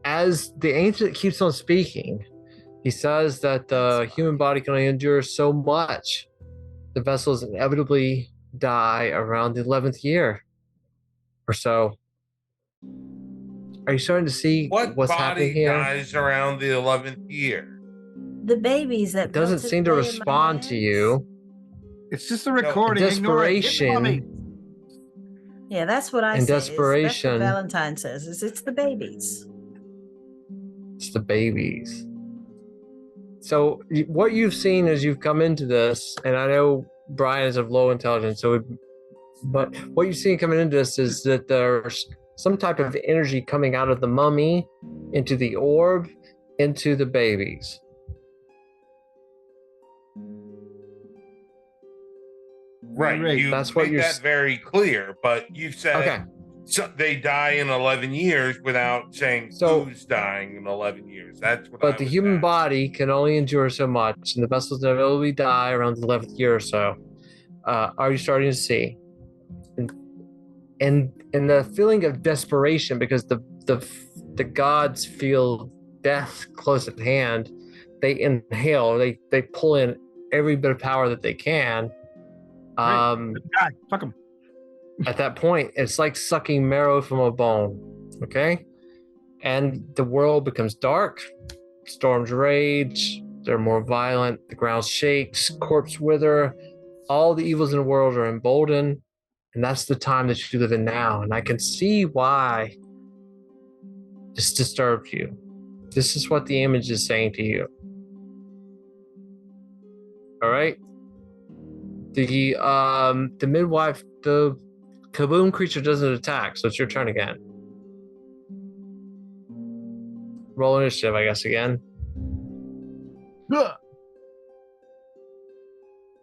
As the ancient keeps on speaking, he says that the human body can only endure so much. The vessels inevitably die around the 11th year or so. Are you starting to see what what's body happening here? dies around the 11th year? The babies that It doesn't melted seem to away in my respond to hands. you. It's just a recording. Ignore it. Hit the mummy. Yeah, that's what I In say. That's desperation. what Valentine says. It's the babies. It's the babies. So what you've seen as you've come into this, and I know Brian is of low intelligence, but what you've seen coming into this is that there's some type of energy coming out of the mummy into the orb, into the babies. Right. Right. You That's what made you're that very clear, but you said Okay. so they die in 11 years without saying So- who's dying in 11 years. That's what. But I the was human asking. body can only endure so much, and the vessels inevitably die around the 11th year or so. Are you starting to see? And the feeling of desperation because the gods feel death close at hand. They inhale. They pull in every bit of power that they can. Die. Fuck him. At that point, it's like sucking marrow from a bone. Okay, and the world becomes dark. Storms rage. They're more violent. The ground shakes. Corpse wither. All the evils in the world are emboldened. And that's the time that you live in now. And I can see why this disturbed you. This is what the image is saying to you. All right. The midwife, the kaboom creature doesn't attack, so it's your turn again. Roll initiative, I guess, again.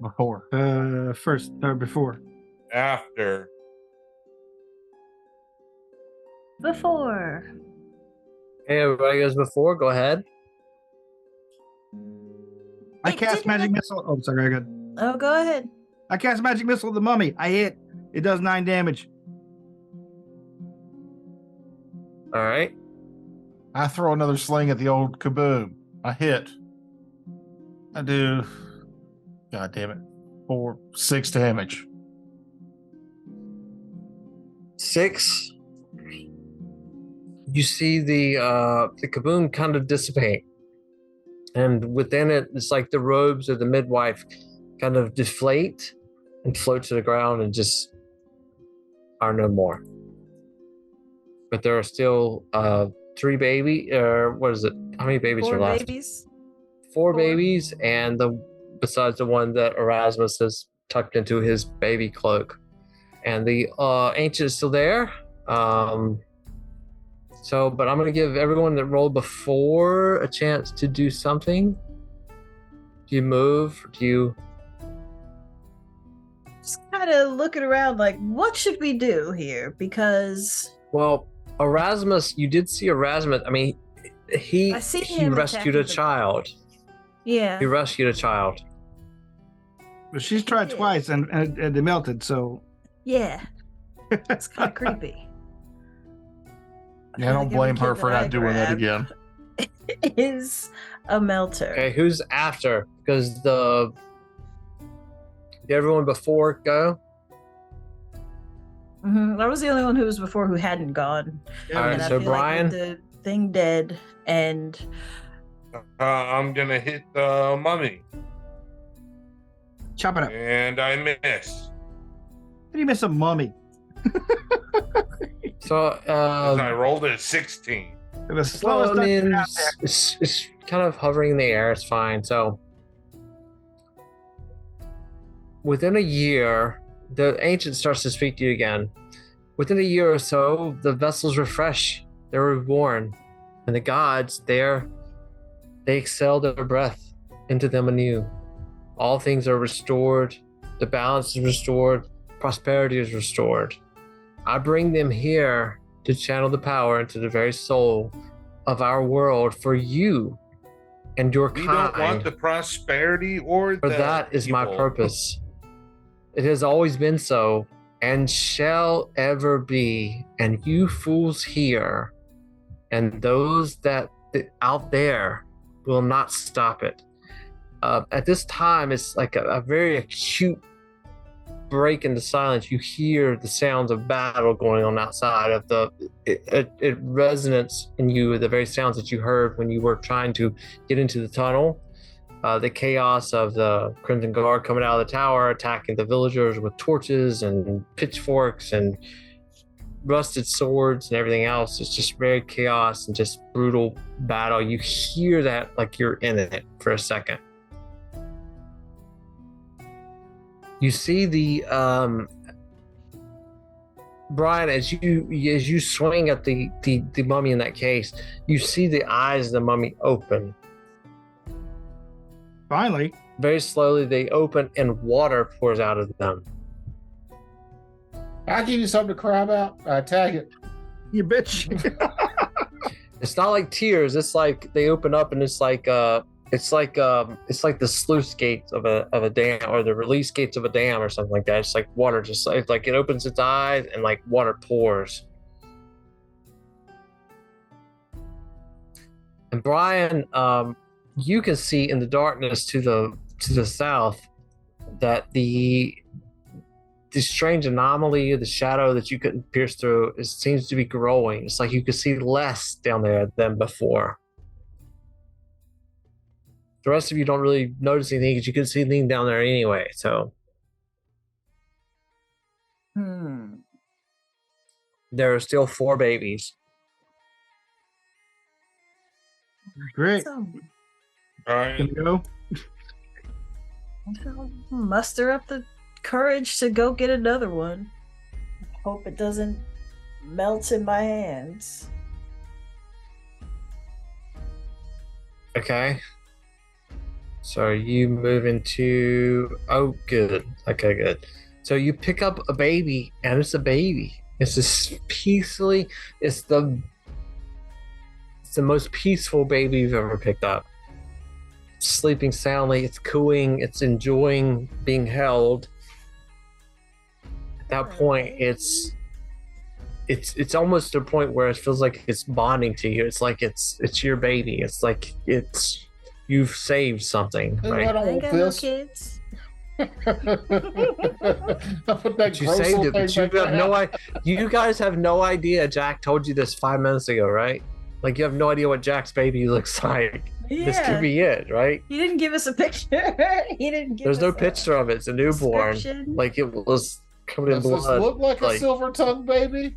Before. First or before. After. Before. Hey, everybody goes before. Go ahead. I cast magic missile. Oh, sorry, I got. Oh, go ahead. I cast magic missile at the mummy. I hit. It does 9 damage. All right. I throw another sling at the old kaboom. I hit. I do. God damn it. 6 damage. 6. You see the kaboom kind of dissipate, and within it, it's like the robes of the midwife kind of deflate and float to the ground and just are no more. But there are still 3 baby, or what is it? How many babies 4 are left? babies. 4 4. babies, and besides the one that Erasmus has tucked into his baby cloak. And the ancient is still there. But I'm going to give everyone that rolled before a chance to do something. Do you move? Do you... Just kind of looking around like, what should we do here? Because... Well, Erasmus, you did see Erasmus. I mean, he rescued a child. Yeah. He rescued a child. But she's tried twice and they melted, so... Yeah. It's kind of creepy. Yeah, I don't blame her for not doing that again. Is a melter. Okay, who's after? Because did everyone before go? I was the only one who was before who hadn't gone. All right, And I so feel Brian? like with the thing dead and... I'm going to hit the mummy. Chop it up. And I miss. How do you miss a mummy? So, 'Cause I rolled a 16. The well, slowest I mean, dungeon out there. it's kind of hovering in the air. It's fine. So, within a year, the ancient starts to speak to you again. Within a year or so, the vessels refresh. They're reborn, and the gods they exhale their breath into them anew. All things are restored. The balance is restored. Prosperity is restored. I bring them here to channel the power into the very soul of our world for you and your We kind. don't want the prosperity or For the that is my evil. purpose. It has always been so and shall ever be. And you fools here and those that out there will not stop it. At this time, it's like a very acute break into silence. You hear the sounds of battle going on outside of it resonates in you, the very sounds that you heard when you were trying to get into the tunnel. The chaos of the Crimson Guard coming out of the tower, attacking the villagers with torches and pitchforks and rusted swords and everything else. It's just very chaos and just brutal battle. You hear that like you're in it for a second. You see the Brian, as you swing at the mummy in that case, you see the eyes of the mummy open. Finally. Very slowly they open and water pours out of them. I'll give you something to cry about. Tag it. You bitch. It's not like tears. It's like they open up and it's like the sluice gates of a dam, or the release gates of a dam or something like that. It's like water, just like it opens its eyes and like water pours. And Brian, you can see in the darkness to the south that the strange anomaly, the shadow that you couldn't pierce through, it seems to be growing. It's like you could see less down there than before. The rest of you don't really notice anything because you couldn't see anything down there anyway. So there are still 4 babies. Great. So, Right. Can we go? I'll muster up the courage to go get another one. Hope it doesn't melt in my hands. Okay. So you move into... Oh, good. Okay, good. So you pick up a baby, and it's a baby. It's just peacefully... It's the most peaceful baby you've ever picked up. sleeping soundly. It's cooing. It's enjoying being held. At that point, it's almost to a point where it feels like it's bonding to you. It's like it's your baby. It's like you've saved something, Hey, right? I don't I ain't want got no this. kids. I put that But you gross saved little it, but thing you back have there. no idea. You guys have no idea. Jack told you this 5 minutes ago, right? Like you have no idea what Jack's baby looks like. This could Yeah. be it, right? He didn't give us a picture. He didn't give There's us no a picture of it. It's a newborn. description. Like it was covered in Does this blood. look like a like- silver tongue baby?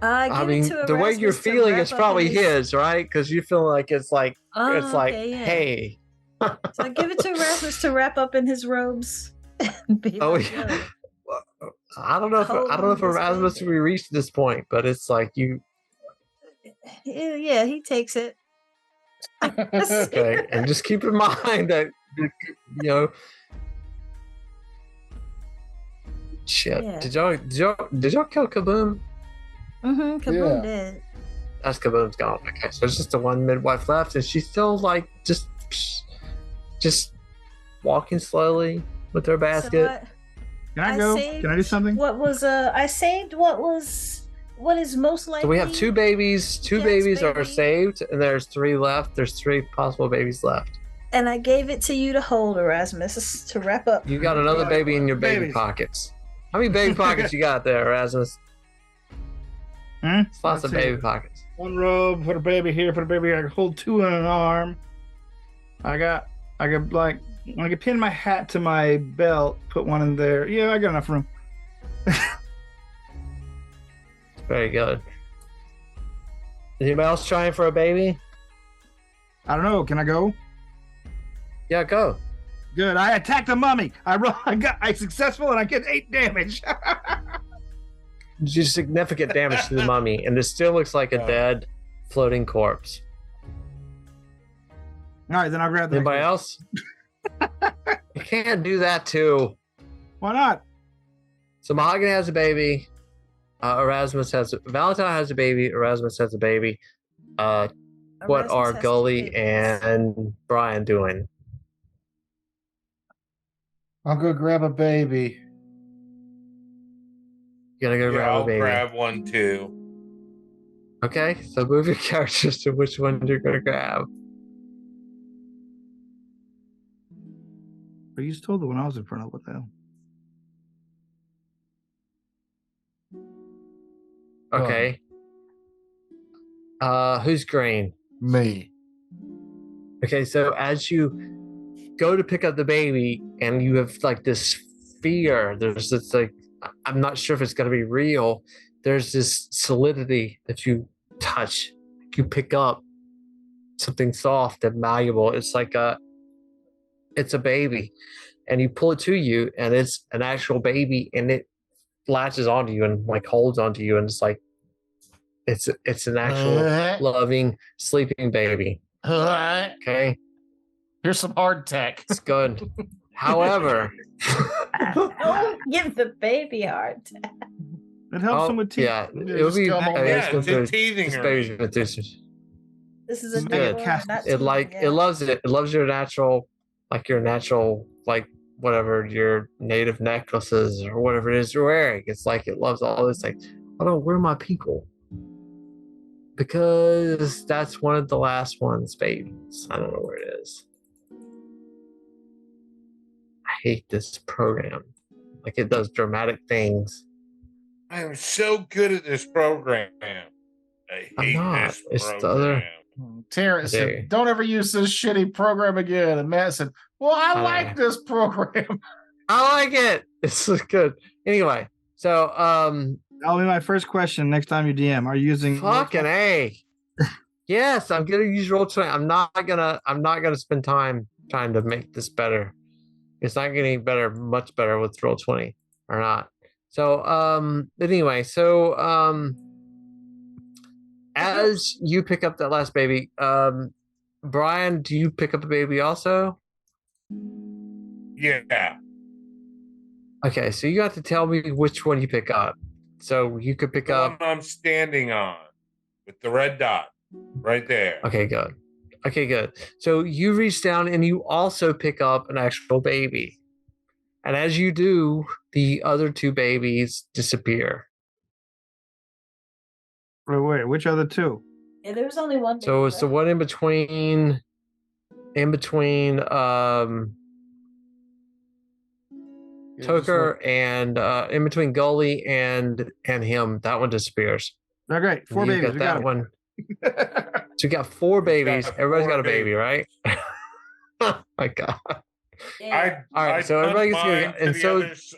I mean, the way you're Erasmus to feeling, wrap it's up probably in his- his, right? Because you feel like it's like Oh, it's like, okay, yeah. hey, So I give it to Erasmus to wrap up in his robes. Be oh like, yeah. "Yo, I don't know if Hold I don't know on if to this Erasmus baby. we reached this point, but it's like you yeah, he takes it. okay, and just keep in mind that you know. Shit! Yeah. Did y'all kill Kaboom? Mm-hmm. Kaboom did. That's Kaboom's gone. Okay, so it's just the one midwife left, and she's still like just walking slowly with her basket. So Can I I go? saved Can I do something? what was I saved what is most likely. So we have two babies. Two Jack's babies are baby. saved, and there's 3 left. There's 3 possible babies left. And I gave it to you to hold, Erasmus, to wrap up. You got another baby in your baby Babies. pockets. How many baby pockets you got there, Erasmus? It's lots Let's of see. baby pockets. One robe, put a baby here, put a baby here. I can hold 2 in an arm. I could pin my hat to my belt, put one in there. Yeah, I got enough room. Very good. Is anybody else trying for a baby? I don't know. Can I go? Yeah, go. Good. I attacked the mummy. I successful and I get 8 damage. You do significant damage to the mummy, and it still looks like a dead, floating corpse. All right, then I'll grab the Anybody next else? You can't do that too. one. Why not? So Mahogany has a baby. Valentine has a baby. Erasmus has a baby. What Erasmus are has two Gully babies. and Brian doing? I'll go grab a baby. You gotta go Yeah, grab I'll a baby. grab one too. Okay, so move your characters to which one you're gonna grab. But you just told the one I was in front of. What the hell? Okay. Who's green? Me. Okay, so as you go to pick up the baby and you have like this fear, there's this like, I'm not sure if it's gonna be real. There's this solidity that you touch, you pick up something soft and malleable. It's like it's a baby, and you pull it to you, and it's an actual baby, and it latches onto you and like holds onto you, and it's like it's an actual loving sleeping baby. Okay, Here's some hard tech. it's good. However, Don't give the baby hard. It helps them with teeth. yeah, Yeah, it'll just be. come on. I mean, Yeah, been it's through- a teething this baby's ring. been through some- This is a Good. newborn, not It like teething it yet. loves it. It loves your natural, like whatever your native necklaces or whatever it is you're wearing. It's like it loves all this. Like, I don't wear my people because that's one of the last one's babies. I don't know where it is. I hate this program. Like it does dramatic things. I'm so good at this program. I I'm hate not. this It's the program. other- Terrence There. said, "Don't ever use this shitty program again." And Matt said, "Well, I like this program." I like it. It's good. Anyway, so That'll be my first question next time you DM. Are you using fucking A. Yes, I'm gonna use Roll20. I'm not gonna spend time trying to make this better. It's not getting better, much better with Roll20 or not. So but anyway, so as you pick up that last baby, Brian, do you pick up a baby also? Yeah. Okay, so you have to tell me which one you pick up. So you could pick The up. one I'm standing on with the red dot right there. Okay, good. Okay, good. So you reach down and you also pick up an actual baby. And as you do, the other two babies disappear. Wait, which other two? Yeah, there was only one. So it's the one in between Toker and in between Gully and him. That one disappears. Okay, 4 You babies. got We that got one. So you got 4 babies. got Everybody's 4 got a baby, right? Oh my god. Yeah. All right, I so everybody gets mine to, to and the so others.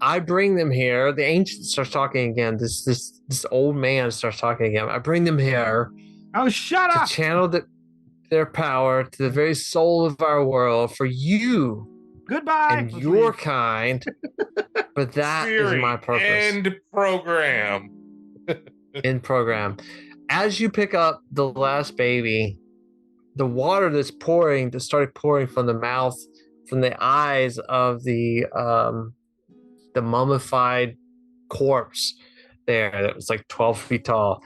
I bring them here. The ancient starts talking again. This old man starts talking again. I bring them here Oh, shut to up! channel their power to the very soul of our world for you Goodbye. and Let's your leave. kind. But that is Siri, my purpose end program. in program. As you pick up the last baby, the water that started pouring from the mouth, from the eyes of the mummified corpse there that was like 12 feet tall,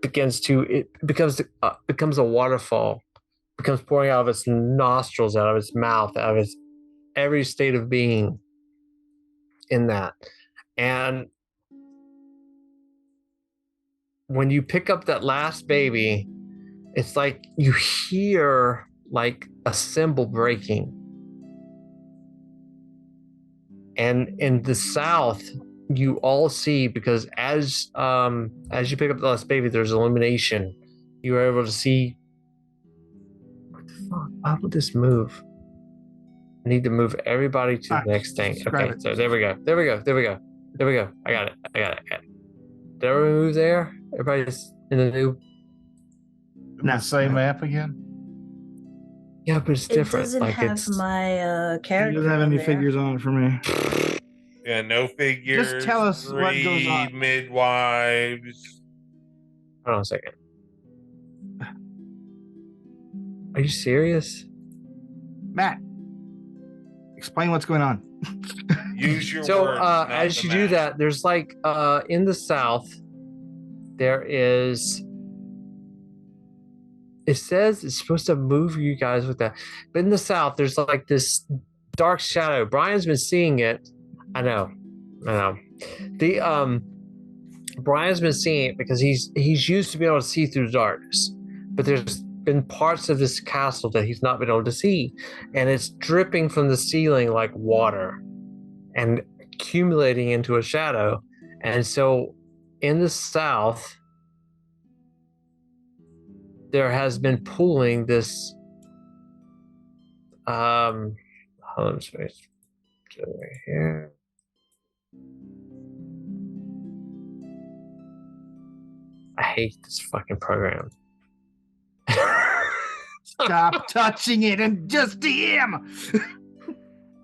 becomes a waterfall, becomes pouring out of its nostrils, out of its mouth, out of its every state of being in that. And when you pick up that last baby, it's like you hear like a cymbal breaking. And in the south, you all see, because as you pick up the last baby, there's illumination. You are able to see. What the fuck? Why would this move? I need to move everybody to the next thing. describe Okay, it. so there we go. I got it. Did everyone move there? Everybody's in the new. The same map again? Yeah, but it's It different. doesn't Like have it's my It character. doesn't have on any there. figures on it for me. Yeah, no figures. Just tell us what goes 3 on. midwives. Hold on a second. Are you serious? Matt, explain what's going on. Use your So words. not as the you do map. that, there's like in the south, there is. It says it's supposed to move you guys with that, but in the south, there's like this dark shadow. Brian's been seeing it. I know. The Brian's been seeing it because he's used to be able to see through the darkness, but there's been parts of this castle that he's not been able to see, and it's dripping from the ceiling like water and accumulating into a shadow. And so in the south, there has been pooling this hold on, space right here. I hate this fucking program. Stop touching it and just DM.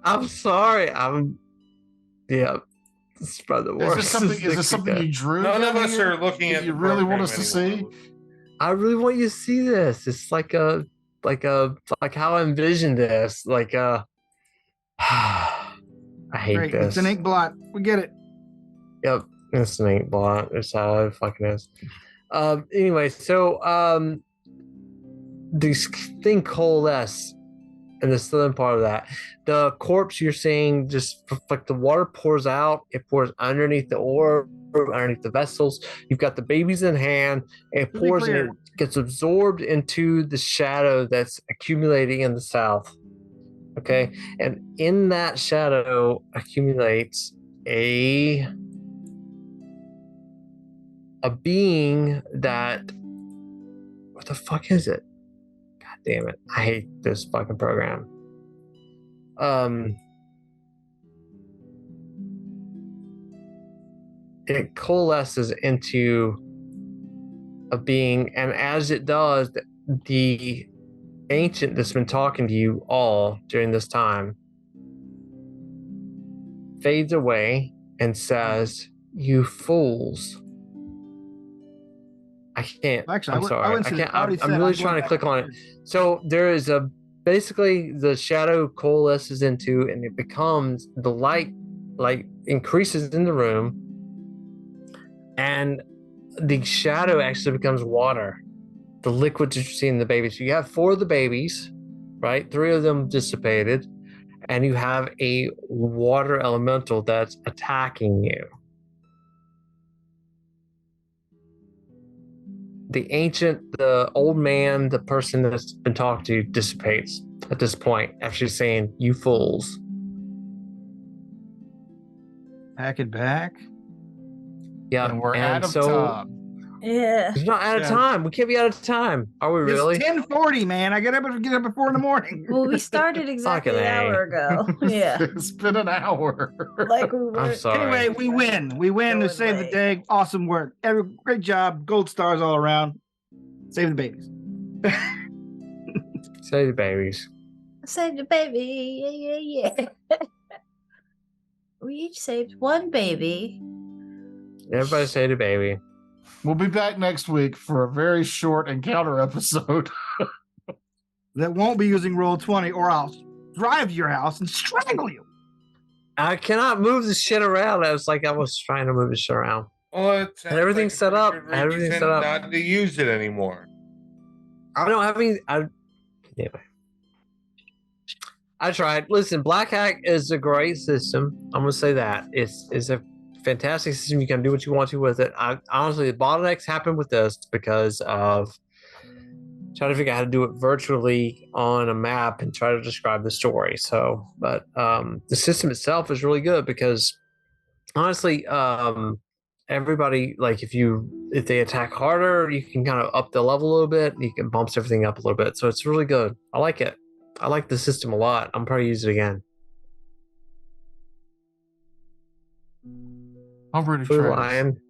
I'm sorry. It's probably the worst. Is this something you drew? None of down us here are looking that at you the really want program us to anymore. see? I really want you to see this. It's like how I envisioned this. I hate Great, this. it's an ink blot. We get it. Yep, it's an ink blot. It's how it fucking is. Anyway, so this thing coalesce in the southern part of that. The corpse you're seeing, just like the water pours out, it pours underneath the orb, underneath the vessels. You've got the babies in hand, it To be pours and clear. it gets absorbed into the shadow that's accumulating in the south. Okay, and in that shadow accumulates a being that, what the fuck is it? God damn it. I hate this fucking program. It coalesces into a being, and as it does, the ancient that's been talking to you all during this time fades away and says, "You fools." I can't. Actually, I'm sorry. went I to can't. I already I'm said really going trying to back click on it. So there is basically the shadow coalesces into, and it becomes the light, like increases in the room, and the shadow actually becomes water. The liquid that you see in the babies. So you have 4 of the babies, right? 3 of them dissipated, and you have a water elemental that's attacking you. The old man, the person that's been talked to dissipates at this point after saying, "You fools." Pack it back. Yeah, And we're out of time. Yeah. It's not out of Yeah. time. We can't be out of time. Are we really? It's 10:40, man. I get up at 4 in the morning. Well, we started exactly Fucking an hour ago. Yeah. It's been an hour. Like we were. I'm sorry. Anyway, we win. We win to Going save the late. day. Awesome work. Great job. Gold stars all around. Save the babies. Say the babies. Saved the baby. Yeah. We each saved one baby. Everybody say the baby. We'll be back next week for a very short encounter episode. That won't be using Roll20, or I'll drive to your house and strangle you. I cannot move the shit around. I was trying to move the shit around. Well, it sounds everything's like a set up. pretty good Everything's reason set up. Not to use it anymore. I don't have any. Anyway. I tried. Listen, Black Hack is a great system. I'm gonna say that it's a fantastic system. You can do what you want to with it. Honestly, the bottlenecks happened with this because of trying to figure out how to do it virtually on a map and try to describe the story. So, but the system itself is really good because honestly, everybody, like if they attack harder, you can kind of up the level a little bit. You can bumps everything up a little bit. So it's really good. I like it. I like the system a lot. I'm probably use it again. I'm ready to Blue try this. Lion.